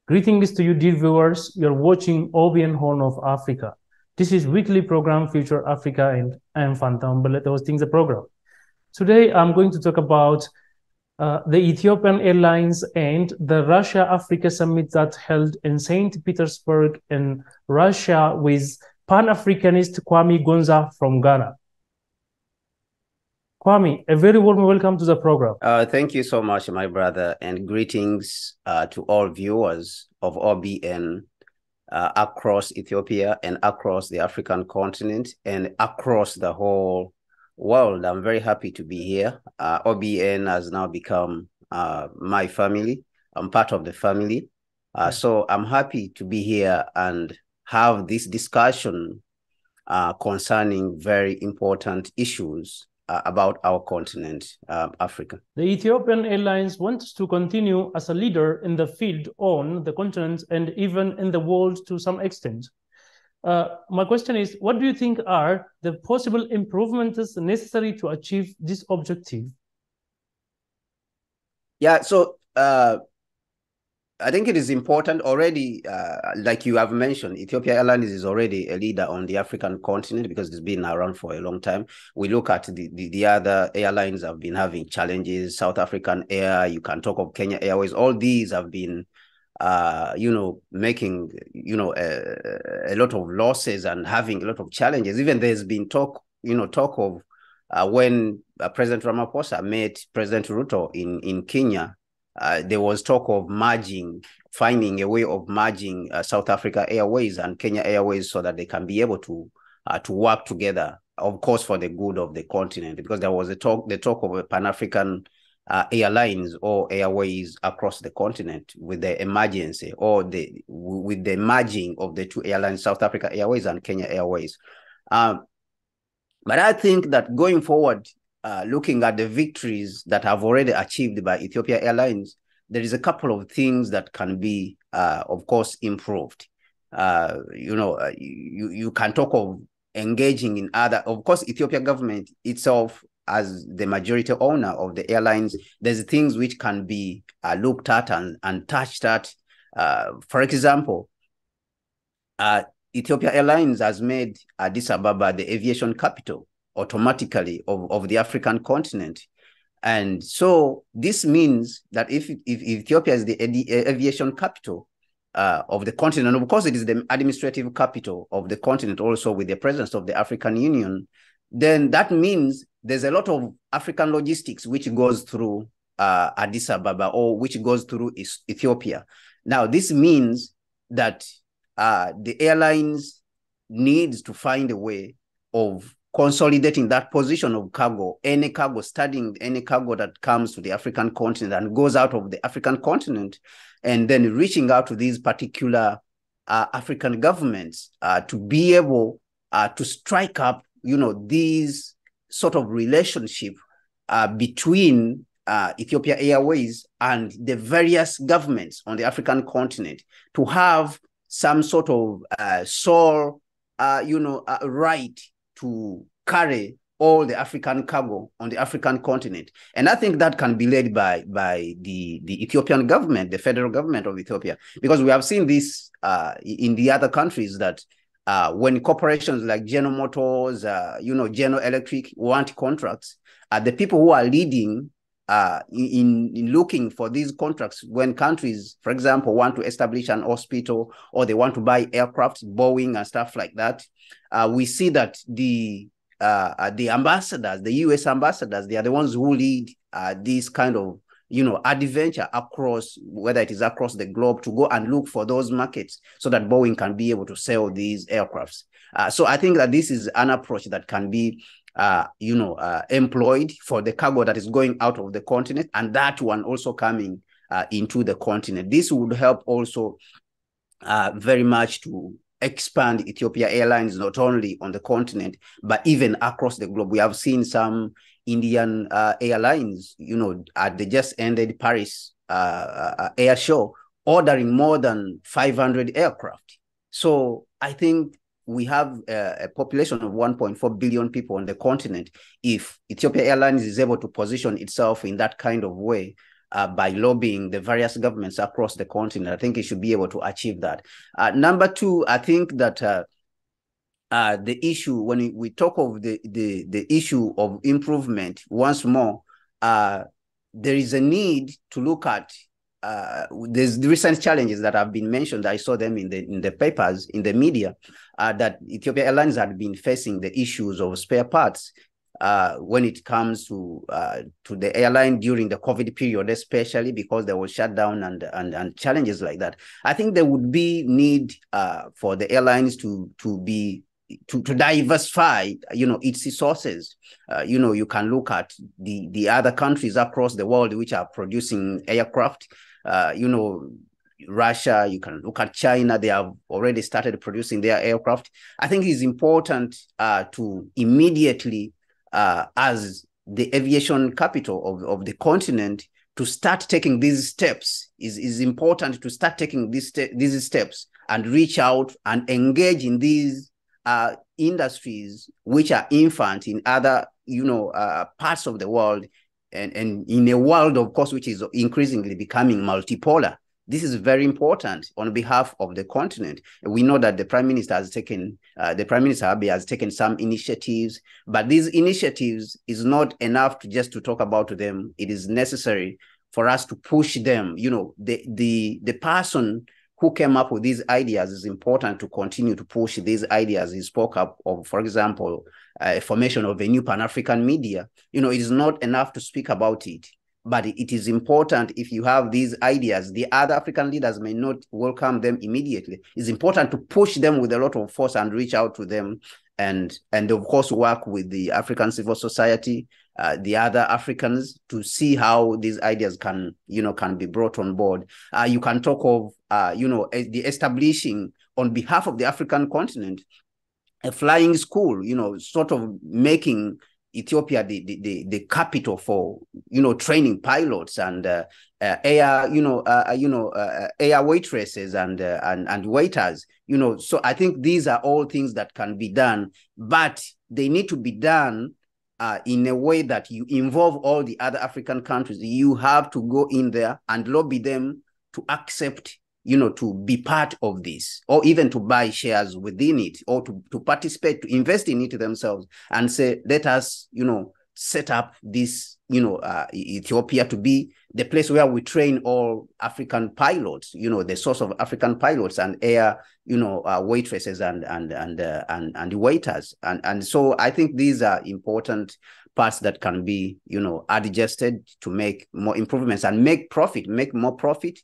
Greetings to you, dear viewers. You're watching OBN Horn of Africa. This is weekly program Future Africa, and I'm Phantom Ballet hosting the program. Today, I'm going to talk about the Ethiopian Airlines and the Russia-Africa Summit that held in St. Petersburg in Russia with Pan-Africanist Kwame Gonza from Ghana. Kwame, a very warm welcome to the program. Thank you so much, my brother, and greetings to all viewers of OBN across Ethiopia and across the African continent and across the whole world. I'm very happy to be here. OBN has now become my family. I'm part of the family. So I'm happy to be here and have this discussion concerning very important issues about our continent, Africa. The Ethiopian Airlines wants to continue as a leader in the field on the continent and even in the world to some extent. My question is, what do you think are the possible improvements necessary to achieve this objective? Yeah, so I think it is important already, like you have mentioned, Ethiopia Airlines is already a leader on the African continent because it's been around for a long time. We look at the other airlines have been having challenges, South African Air, you can talk of Kenya Airways, all these have been, making, a lot of losses and having a lot of challenges. Even there's been talk of when President Ramaphosa met President Ruto in Kenya, there was talk of finding a way of merging South Africa Airways and Kenya Airways so that they can be able to work together, of course, for the good of the continent, because there was the talk of a Pan-African airlines or airways across the continent with the emergency or with the merging of the two airlines, South Africa Airways and Kenya Airways. But I think that going forward, looking at the victories that have already achieved by Ethiopia Airlines, there is a couple of things that can be, of course, improved. You can talk of engaging in other, of course, Ethiopia government itself as the majority owner of the airlines, there's things which can be looked at and touched at. For example, Ethiopia Airlines has made Addis Ababa the aviation capital automatically of the African continent. And so this means that if Ethiopia is the aviation capital of the continent, of course it is the administrative capital of the continent also with the presence of the African Union, then that means there's a lot of African logistics which goes through Addis Ababa or which goes through Ethiopia. Now this means that the airlines needs to find a way of consolidating that position of cargo, studying any cargo that comes to the African continent and goes out of the African continent, and then reaching out to these particular African governments to be able to strike up, these sort of relationship between Ethiopia Airways and the various governments on the African continent to have some sort of sole, right to carry all the African cargo on the African continent. And I think that can be led by the Ethiopian government, the federal government of Ethiopia, because we have seen this in the other countries that when corporations like General Motors, General Electric want contracts, the people who are leading in looking for these contracts, when countries, for example, want to establish an hospital or they want to buy aircraft, Boeing and stuff like that, we see that the ambassadors, the US ambassadors, they are the ones who lead this kind of, adventure across, whether it is across the globe, to go and look for those markets so that Boeing can be able to sell these aircrafts. So I think that this is an approach that can be employed for the cargo that is going out of the continent, and that one also coming into the continent. This would help also very much to expand Ethiopia Airlines, not only on the continent, but even across the globe. We have seen some Indian airlines, at the just ended Paris air show, ordering more than 500 aircraft. So I think we have a population of 1.4 billion people on the continent. If Ethiopia Airlines is able to position itself in that kind of way, by lobbying the various governments across the continent. I think it should be able to achieve that. Number two, I think that the issue, when we talk of the issue of improvement, once more, there is a need to look at there's the recent challenges that have been mentioned. I saw them in the papers, in the media, that Ethiopia Airlines had been facing the issues of spare parts when it comes to the airline during the COVID period, especially because there was shutdown and challenges like that. I think there would be need for the airlines to diversify, its resources. You can look at the other countries across the world which are producing aircraft. Russia, you can look at China, they have already started producing their aircraft. I think it's important to immediately, as the aviation capital of the continent, to start taking these steps. Is important to start taking these steps and reach out and engage in these industries which are infant in other parts of the world, and in a world, of course, which is increasingly becoming multipolar. This is very important on behalf of the continent. We know that the Prime Minister Abiy has taken some initiatives, but these initiatives is not enough just to talk about them. It is necessary for us to push them. The person who came up with these ideas is important to continue to push these ideas. He spoke up of, for example, formation of a new Pan-African media. It is not enough to speak about it, but it is important. If you have these ideas, the other African leaders may not welcome them immediately. It's important to push them with a lot of force and reach out to them, and of course work with the African civil society, the other Africans, to see how these ideas can be brought on board. You can talk of the establishing on behalf of the African continent a flying school, sort of making Ethiopia the capital for training pilots and air waitresses and waiters. So I think these are all things that can be done, but they need to be done in a way that you involve all the other African countries. You have to go in there and lobby them to accept, to be part of this, or even to buy shares within it, or to participate, to invest in it themselves, and say, let us, set up this, Ethiopia to be the place where we train all African pilots, the source of African pilots and air, waitresses and waiters. And so I think these are important parts that can be, adjusted to make more improvements and make more profit.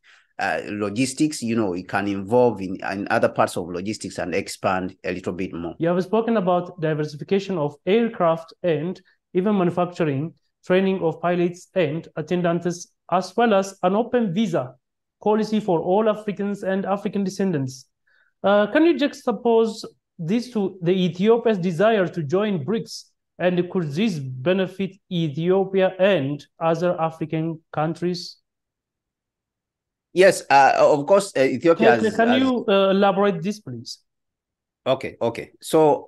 Logistics, it can involve in other parts of logistics and expand a little bit more. You have spoken about diversification of aircraft and even manufacturing, training of pilots and attendants, as well as an open visa policy for all Africans and African descendants. Can you juxtapose this to the Ethiopia's desire to join BRICS, and could this benefit Ethiopia and other African countries? Yes, of course, Ethiopia. Can you elaborate this, please? Okay. So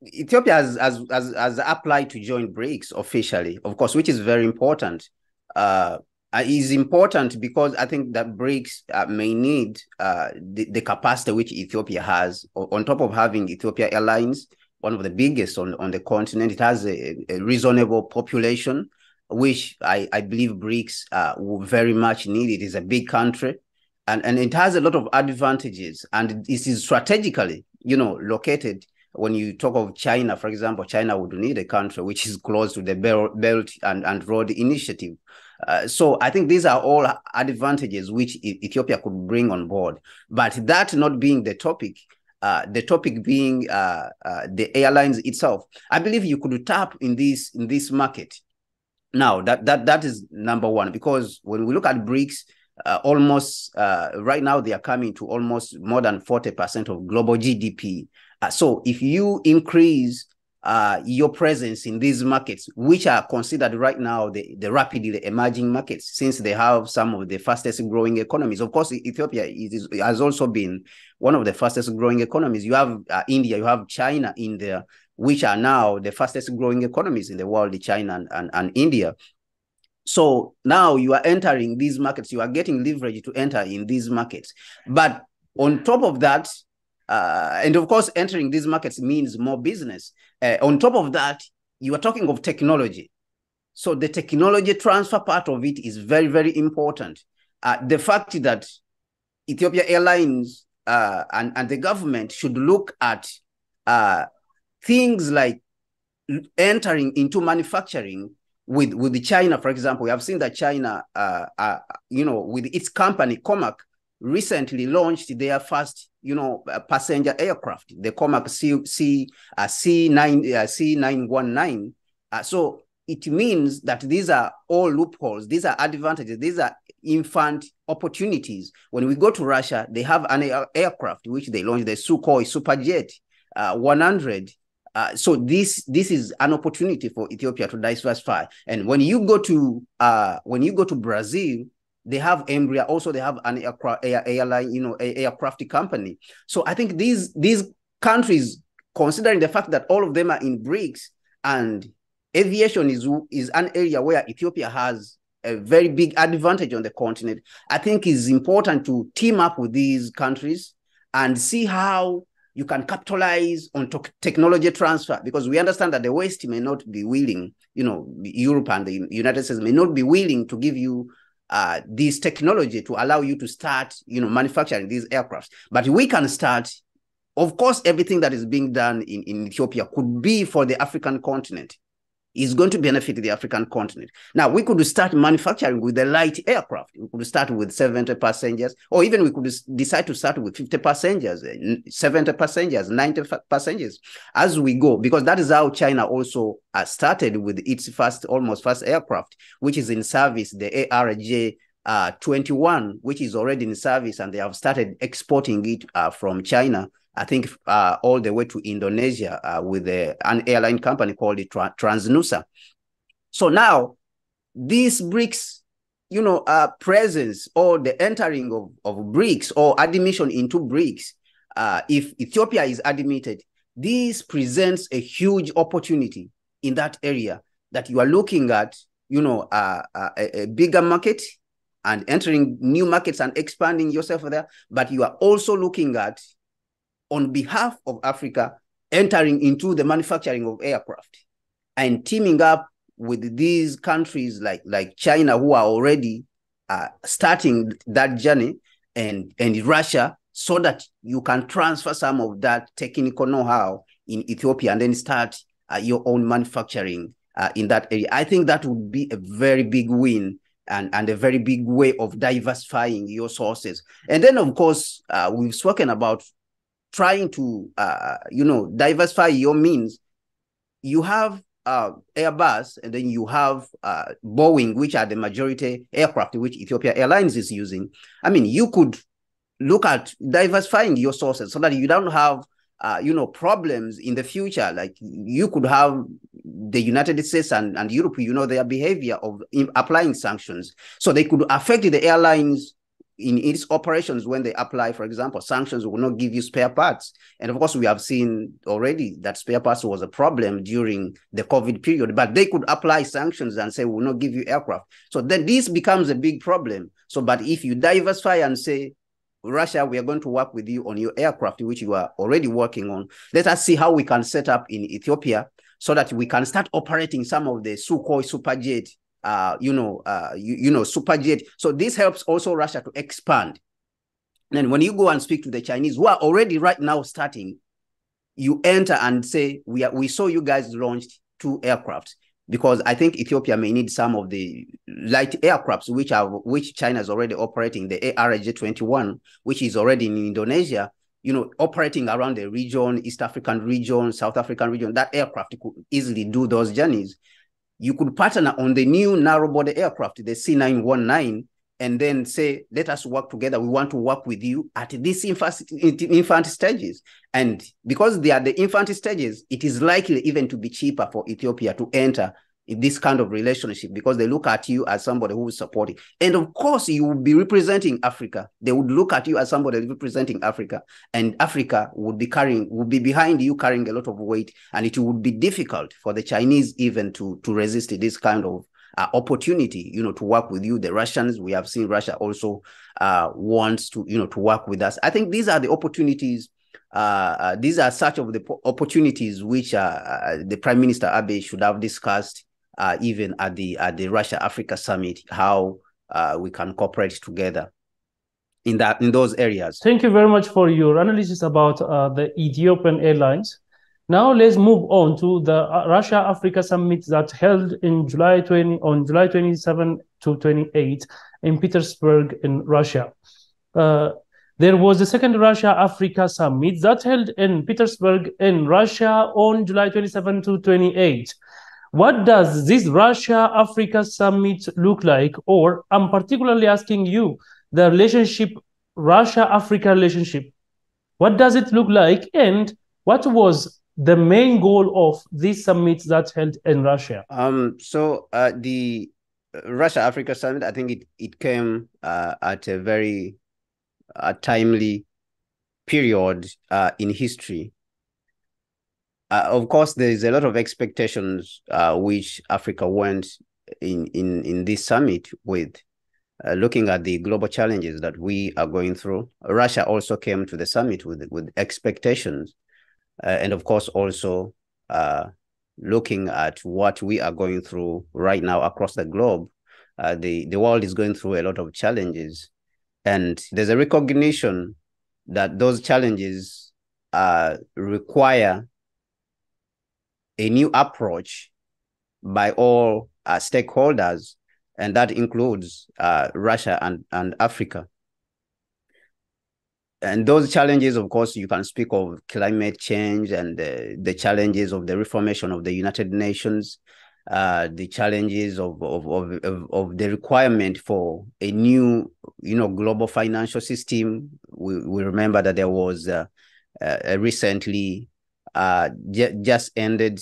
Ethiopia has applied to join BRICS officially, of course, which is very important. Is important because I think that BRICS may need the capacity which Ethiopia has, on top of having Ethiopia Airlines, one of the biggest on the continent. It has a reasonable population, which I believe BRICS will very much need. It is a big country, and it has a lot of advantages, and it is strategically, located. When you talk of China, for example, China would need a country which is close to the Belt and Road Initiative. So I think these are all advantages which Ethiopia could bring on board. But that not being the topic being the airlines itself, I believe you could tap in this market. Now, that is number one, because when we look at BRICS, almost right now they are coming to almost more than 40% of global GDP. So if you increase your presence in these markets, which are considered right now the rapidly emerging markets, since they have some of the fastest growing economies. Of course, Ethiopia has also been one of the fastest growing economies. You have India, you have China in there, which are now the fastest growing economies in the world, China and India. So now you are entering these markets, you are getting leverage to enter in these markets. But on top of that, and of course, entering these markets means more business. On top of that, you are talking of technology. So the technology transfer part of it is very, very important. The fact that Ethiopia Airlines and the government should look at things like entering into manufacturing with China, for example. We have seen that China, with its company Comac, recently launched their first, passenger aircraft, the Comac C919. So it means that these are all loopholes, these are advantages, these are infant opportunities. When we go to Russia, they have an aircraft which they launched, the Sukhoi Superjet 100. So this is an opportunity for Ethiopia to diversify. And when you go to Brazil, they have Embraer. Also, they have an airline, aircraft company. So I think these countries, considering the fact that all of them are in BRICS, and aviation is an area where Ethiopia has a very big advantage on the continent, I think it's important to team up with these countries and see how you can capitalize on technology transfer, because we understand that the West may not be willing, Europe and the United States may not be willing to give you this technology to allow you to start, manufacturing these aircrafts. But we can start. Of course, everything that is being done in Ethiopia could be for the African continent. Is going to benefit the African continent. Now, we could start manufacturing with the light aircraft. We could start with 70 passengers, or even we could decide to start with 50 passengers, 70 passengers, 90 passengers as we go, because that is how China also started with its first aircraft, which is in service, the ARJ-21, which is already in service, and they have started exporting it from China, I think, all the way to Indonesia with an airline company called Transnusa. So now, this BRICS, presence, or the entering of BRICS or admission into BRICS, if Ethiopia is admitted, this presents a huge opportunity in that area, that you are looking at, a bigger market and entering new markets and expanding yourself there, but you are also looking at, on behalf of Africa, entering into the manufacturing of aircraft and teaming up with these countries like China, who are already starting that journey, and Russia, so that you can transfer some of that technical know-how in Ethiopia and then start your own manufacturing in that area. I think that would be a very big win and a very big way of diversifying your sources. And then, of course, we've spoken about trying to, diversify your means. You have Airbus, and then you have Boeing, which are the majority aircraft which Ethiopia Airlines is using. I mean, you could look at diversifying your sources so that you don't have, problems in the future. Like, you could have the United States and Europe, their behavior of applying sanctions. So they could affect the airlines in its operations. When they apply, for example, sanctions will not give you spare parts. And of course, we have seen already that spare parts was a problem during the COVID period, but they could apply sanctions and say, we'll not give you aircraft. So then this becomes a big problem. So, but if you diversify and say, Russia, we are going to work with you on your aircraft, which you are already working on. Let us see how we can set up in Ethiopia so that we can start operating some of the Sukhoi Superjet, Superjet. So this helps also Russia to expand. And when you go and speak to the Chinese, who are already right now starting, you enter and say, we saw you guys launched 2 aircrafts, because I think Ethiopia may need some of the light aircrafts which China is already operating, the ARJ-21, which is already in Indonesia, operating around the region, East African region, South African region. That aircraft could easily do those journeys. You could partner on the new narrow-body aircraft, the C919, and then say, let us work together. We want to work with you at these infant stages. And because they are the infant stages, it is likely even to be cheaper for Ethiopia to enter in this kind of relationship, because they look at you as somebody who is supporting. And of course, you will be representing Africa. They would look at you as somebody representing Africa, and Africa would be behind you, carrying a lot of weight, and it would be difficult for the Chinese even to resist this kind of opportunity, to work with you. The Russians, we have seen Russia also wants to, to work with us. I think these are the opportunities. These are such of the opportunities which the Prime Minister Abe should have discussed even at the Russia-Africa Summit, how we can cooperate together in those areas. Thank you very much for your analysis about the Ethiopian Airlines. Now let's move on to the Russia-Africa Summit that held in on July 27 to 28 in Petersburg in Russia. There was the second Russia-Africa Summit that held in Petersburg in Russia on July 27 to 28. What does this Russia-Africa Summit look like? Or I'm particularly asking you, the relationship, Russia-Africa relationship, what does it look like? And what was the main goal of this summit that held in Russia? So the Russia-Africa Summit, I think it came at a very timely period in history. Of course, there is a lot of expectations which Africa went in this summit with, looking at the global challenges that we are going through. Russia also came to the summit with expectations. And of course, also looking at what we are going through right now across the globe. The world is going through a lot of challenges. And there's a recognition that those challenges require a new approach by all stakeholders, and that includes Russia and Africa. And those challenges, of course, you can speak of climate change and the challenges of the reformation of the United Nations, the challenges of the requirement for a new, global financial system. We remember that there was a recently just ended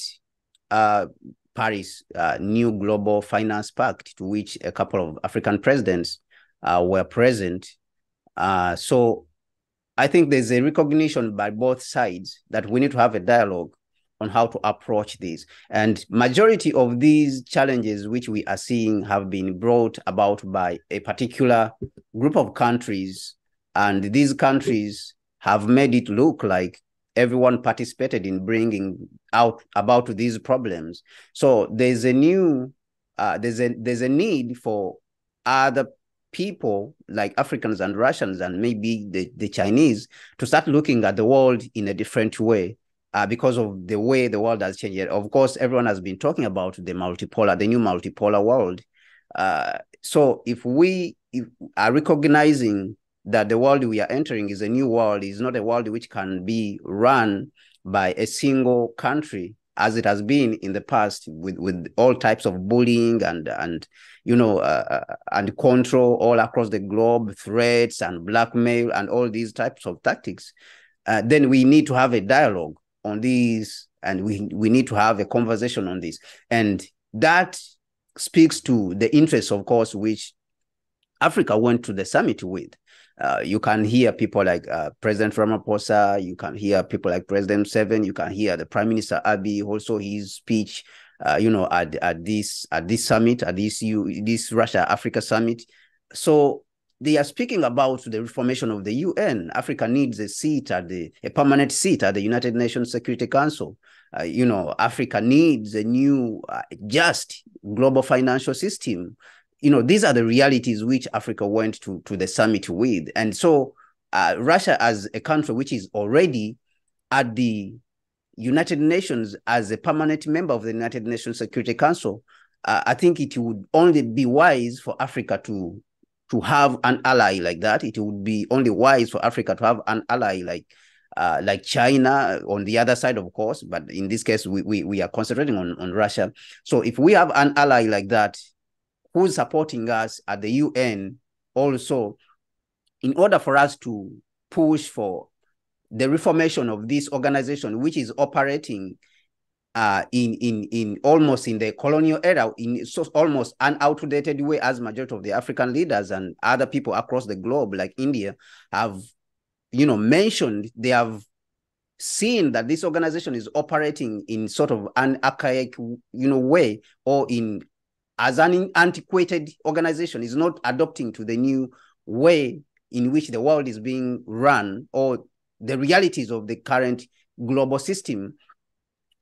Paris new global finance pact, to which a couple of African presidents were present. So I think there's a recognition by both sides that we need to have a dialogue on how to approach this. And majority of these challenges which we are seeing have been brought about by a particular group of countries. And these countries have made it look like everyone participated in bringing out about these problems. So there's a new, there's a need for other people like Africans and Russians and maybe the Chinese to start looking at the world in a different way because of the way the world has changed. Of course, everyone has been talking about the new multipolar world. So if we are recognizing that the world we are entering is a new world, is not a world which can be run by a single country, as it has been in the past with all types of bullying and control all across the globe, threats and blackmail and all these types of tactics, then we need to have a dialogue on these, and we need to have a conversation on this. And that speaks to the interests, of course, which Africa went to the summit with. You can hear people like President Ramaphosa, you can hear people like President Museveni, you can hear the Prime Minister Abiy, also his speech, at this summit, at this Russia-Africa summit. So they are speaking about the reformation of the UN. Africa needs a permanent seat at the United Nations Security Council. Africa needs a new, just global financial system. These are the realities which Africa went to the summit with. And so Russia, as a country which is already at the United Nations as a permanent member of the United Nations Security Council, I think it would only be wise for Africa to have an ally like that. It would be only wise for Africa to have an ally like China on the other side, of course. But in this case, we are concentrating on Russia. So if we have an ally like that, who's supporting us at the UN also, in order for us to push for the reformation of this organization, which is operating in almost in the colonial era, in almost an outdated way, as majority of the African leaders and other people across the globe, like India, have mentioned. They have seen that this organization is operating in sort of an archaic way, or in as an antiquated organization, is not adopting to the new way in which the world is being run or the realities of the current global system.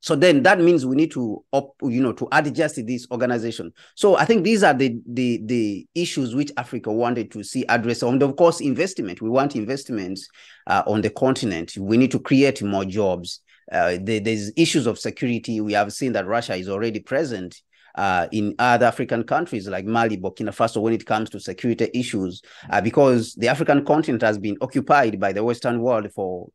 So then that means we need to, to adjust this organization. So I think these are the issues which Africa wanted to see addressed. And of course, investment. We want investments on the continent. We need to create more jobs. There's issues of security. We have seen that Russia is already present in other African countries like Mali, Burkina Faso, when it comes to security issues, because the African continent has been occupied by the Western world for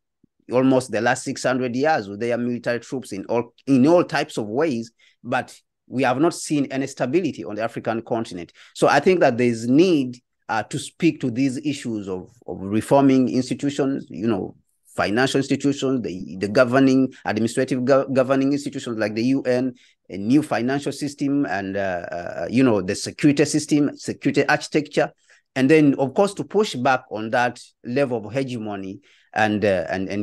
almost the last 600 years with their military troops in all types of ways, but we have not seen any stability on the African continent. So I think that there's need to speak to these issues of reforming institutions, financial institutions, the governing, administrative governing institutions like the UN, a new financial system, and the security system, security architecture, and then of course to push back on that level of hegemony and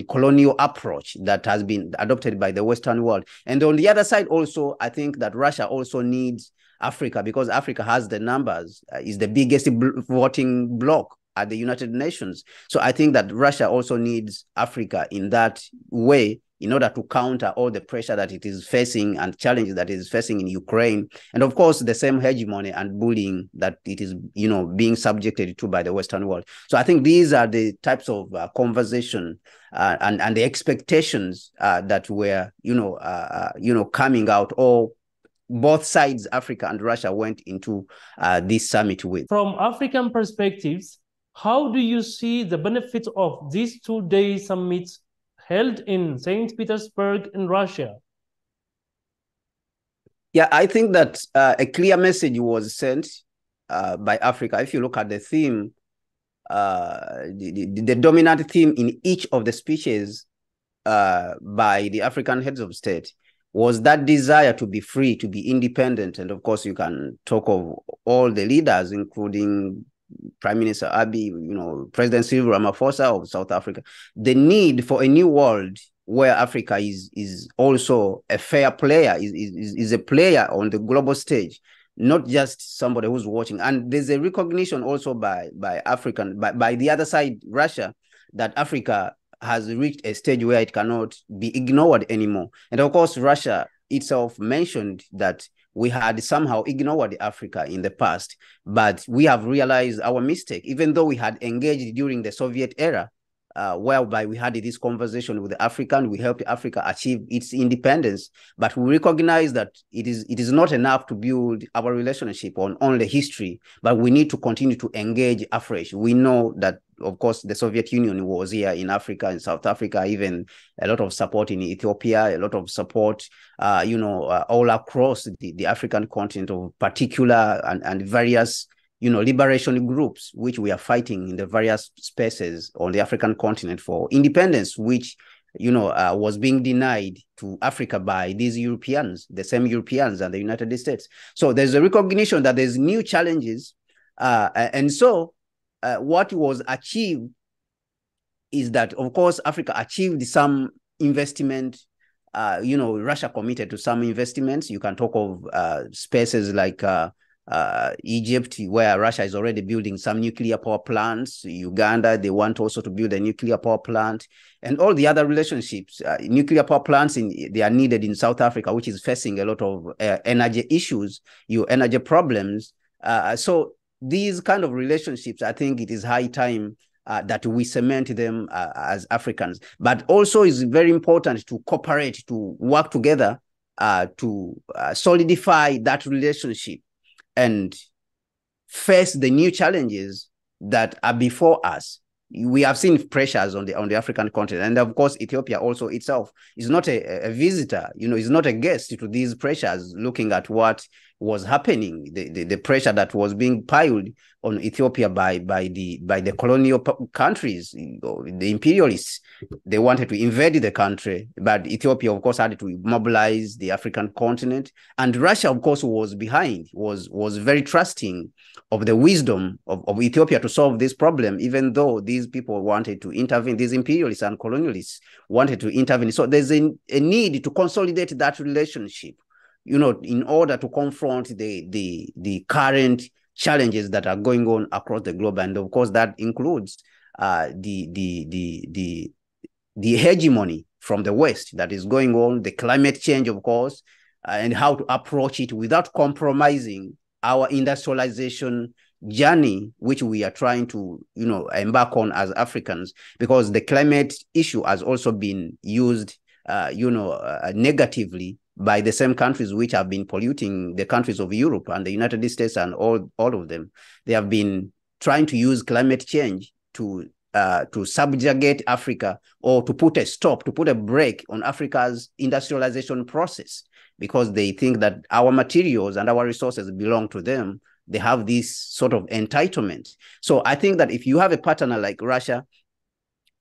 colonial approach that has been adopted by the Western world. And on the other side also, I think that Russia also needs Africa, because Africa has the numbers, is the biggest voting bloc at the United Nations. So I think that Russia also needs Africa in that way in order to counter all the pressure that it is facing and challenges that it is facing in Ukraine. And of course, the same hegemony and bullying that it is, being subjected to by the Western world. So I think these are the types of conversation and the expectations that were, coming out, or both sides, Africa and Russia, went into this summit with. From African perspectives, how do you see the benefits of these two-day summits held in St. Petersburg in Russia? Yeah, I think that a clear message was sent by Africa. If you look at the theme, the dominant theme in each of the speeches by the African heads of state was that desire to be free, to be independent. And of course, you can talk of all the leaders, including Prime Minister Abiy, President Cyril Ramaphosa of South Africa, the need for a new world where Africa is also a fair player, is a player on the global stage, not just somebody who's watching. And there's a recognition also by the other side, Russia, that Africa has reached a stage where it cannot be ignored anymore. And of course, Russia itself mentioned that we had somehow ignored Africa in the past, but we have realized our mistake, even though we had engaged during the Soviet era, whereby we had this conversation with the African, we helped Africa achieve its independence, but we recognize that it is not enough to build our relationship on only history, but we need to continue to engage afresh. We know that, of course, the Soviet Union was here in Africa, in South Africa, even a lot of support in Ethiopia, a lot of support, all across the African continent, of particular and various, liberation groups, which we are fighting in the various spaces on the African continent for independence, which, was being denied to Africa by these Europeans, the same Europeans and the United States. So there's a recognition that there's new challenges. And so what was achieved is that, of course, Africa achieved some investment. Russia committed to some investments. You can talk of spaces like Egypt, where Russia is already building some nuclear power plants. Uganda, they want also to build a nuclear power plant, and all the other relationships. Nuclear power plants, they are needed in South Africa, which is facing a lot of energy issues, energy problems. So these kind of relationships, I think it is high time that we cement them as Africans. But also it's very important to cooperate, to work together to solidify that relationship and face the new challenges that are before us. We have seen pressures on the African continent, and of course, Ethiopia also itself is not a visitor. Is not a guest to these pressures. Looking at what was happening, the pressure that was being piled on Ethiopia by the colonial countries, the imperialists. They wanted to invade the country, but Ethiopia, of course, had to mobilize the African continent, and Russia, of course, was behind, was very trusting of the wisdom of Ethiopia to solve this problem, even though these people wanted to intervene, these imperialists and colonialists wanted to intervene. So there's a need to consolidate that relationship in order to confront the current challenges that are going on across the globe. And of course, that includes the hegemony from the West that is going on, the climate change, of course, and how to approach it without compromising our industrialization journey, which we are trying to, embark on as Africans, because the climate issue has also been used, negatively by the same countries which have been polluting the countries of Europe and the United States and all of them. They have been trying to use climate change to subjugate Africa, or to put a break on Africa's industrialization process, because they think that our materials and our resources belong to them. They have this sort of entitlement. So I think that if you have a partner like Russia,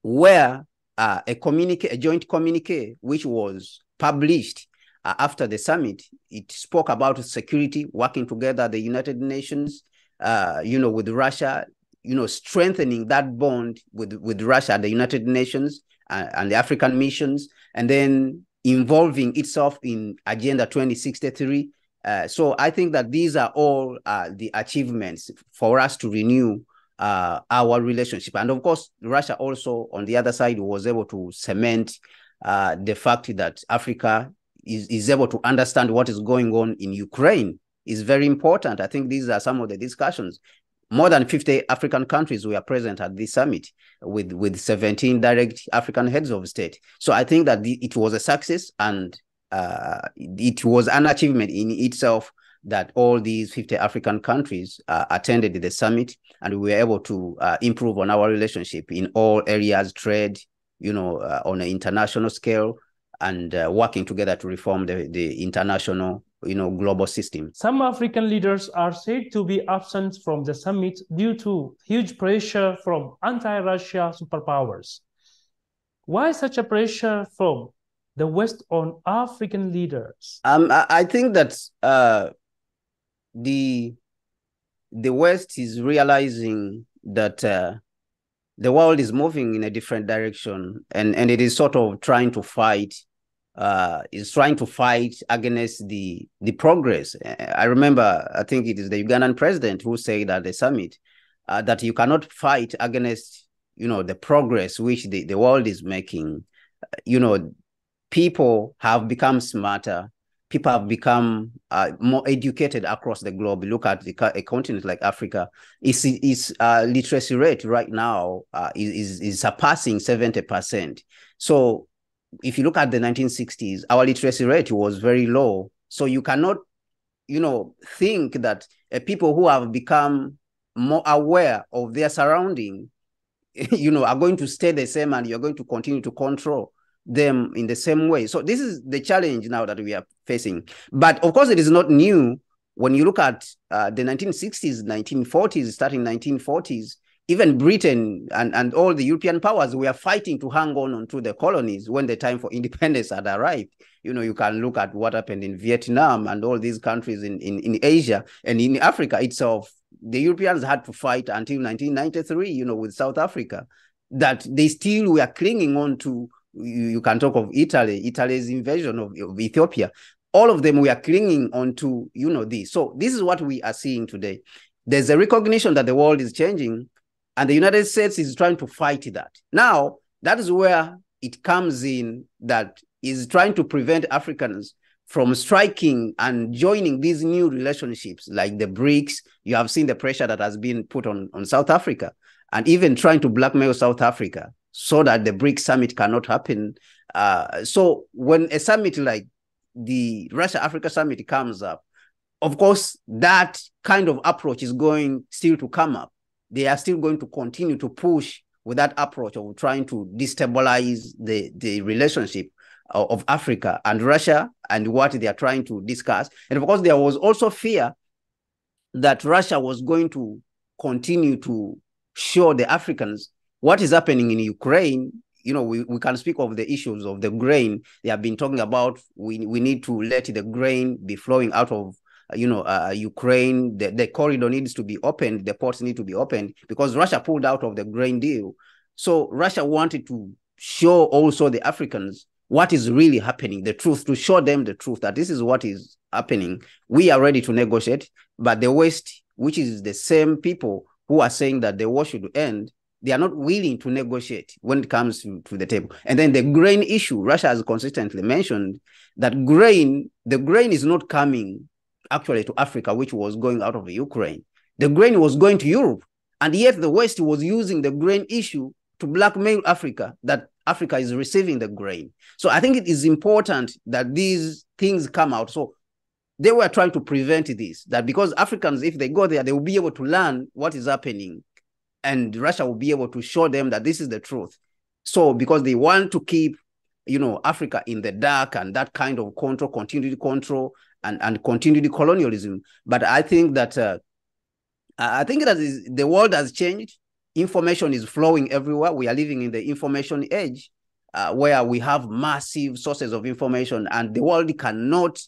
where a joint communique, which was published after the summit, it spoke about security, working together, the United Nations, with Russia, strengthening that bond with Russia, the United Nations, and the African missions, and then involving itself in Agenda 2063. So I think that these are all the achievements for us to renew our relationship. And of course, Russia also, on the other side, was able to cement the fact that Africa is able to understand what is going on in Ukraine is very important. I think these are some of the discussions. More than 50 African countries were present at this summit, with 17 direct African heads of state. So I think that it was a success, and it was an achievement in itself that all these 50 African countries attended the summit, and we were able to improve on our relationship in all areas, trade, on an international scale, and working together to reform the international, global system. Some African leaders are said to be absent from the summit due to huge pressure from anti-Russia superpowers. Why such a pressure from the West on African leaders? I think that the West is realizing that the world is moving in a different direction, and it is sort of trying to fight against the progress. I remember, I think it is the Ugandan president who said at the summit that you cannot fight against, the progress which the world is making. People have become smarter. People have become more educated across the globe. Look at a continent like Africa. Its literacy rate right now is surpassing 70%. So if you look at the 1960s, our literacy rate was very low. So you cannot, think that people who have become more aware of their surrounding, are going to stay the same, and you're going to continue to control them in the same way. So this is the challenge now that we are facing. But of course, it is not new. When you look at the 1960s, 1940s, starting 1940s, even Britain and all the European powers were fighting to hang on to the colonies when the time for independence had arrived. You can look at what happened in Vietnam and all these countries in Asia and in Africa itself. The Europeans had to fight until 1993, with South Africa, that they still were clinging on to. You can talk of Italy's invasion of Ethiopia. All of them were clinging on to, this. So this is what we are seeing today. There's a recognition that the world is changing, and the United States is trying to fight that. Now, that is where it comes in, that is trying to prevent Africans from striking and joining these new relationships like the BRICS. You have seen the pressure that has been put on South Africa, and even trying to blackmail South Africa so that the BRICS summit cannot happen. So when a summit like the Russia-Africa summit comes up, of course, that kind of approach is going still to come up. They are still going to continue to push with that approach of trying to destabilize the relationship of Africa and Russia and what they are trying to discuss. And of course, there was also fear that Russia was going to continue to show the Africans what is happening in Ukraine. We can speak of the issues of the grain. They have been talking about we need to let the grain be flowing out of Ukraine. The corridor needs to be opened. The ports need to be opened because Russia pulled out of the grain deal. So Russia wanted to show also the Africans what is really happening, the truth, to show them the truth that this is what is happening. We are ready to negotiate, but the West, which is the same people who are saying that the war should end, they are not willing to negotiate when it comes to the table. And then the grain issue, Russia has consistently mentioned that the grain is not coming actually to Africa, which was going out of Ukraine. The grain was going to Europe. And yet the West was using the grain issue to blackmail Africa, that Africa is receiving the grain. So I think it is important that these things come out. So they were trying to prevent this, that because Africans, if they go there, they will be able to learn what is happening, and Russia will be able to show them that this is the truth. So because they want to keep, Africa in the dark and that kind of control, continued control and continued colonialism. But I think that the world has changed. Information is flowing everywhere. We are living in the information age, where we have massive sources of information, and the world cannot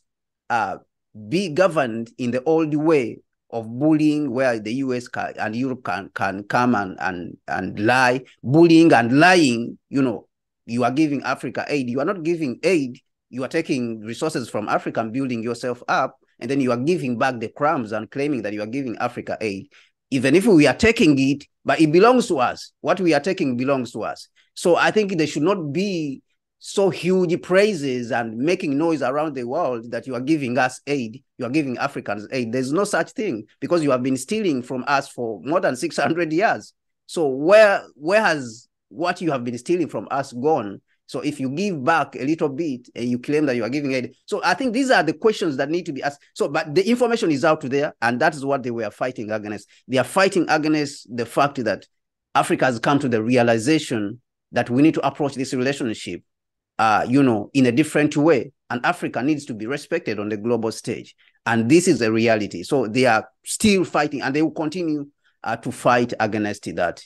be governed in the old way of bullying, where the US and Europe can come and lie. Bullying and lying, you are giving Africa aid. You are not giving aid. You are taking resources from Africa and building yourself up, and then you are giving back the crumbs and claiming that you are giving Africa aid. Even if we are taking it, but it belongs to us. What we are taking belongs to us. So I think there should not be so huge praises and making noise around the world that you are giving us aid, you are giving Africans aid. There's no such thing, because you have been stealing from us for more than 600 years. So where has what you have been stealing from us gone? So if you give back a little bit and you claim that you are giving aid. So I think these are the questions that need to be asked. So, but the information is out there, and that is what they were fighting against. They are fighting against the fact that Africa has come to the realization that we need to approach this relationship in a different way. And Africa needs to be respected on the global stage. And this is a reality. So they are still fighting, and they will continue to fight against that.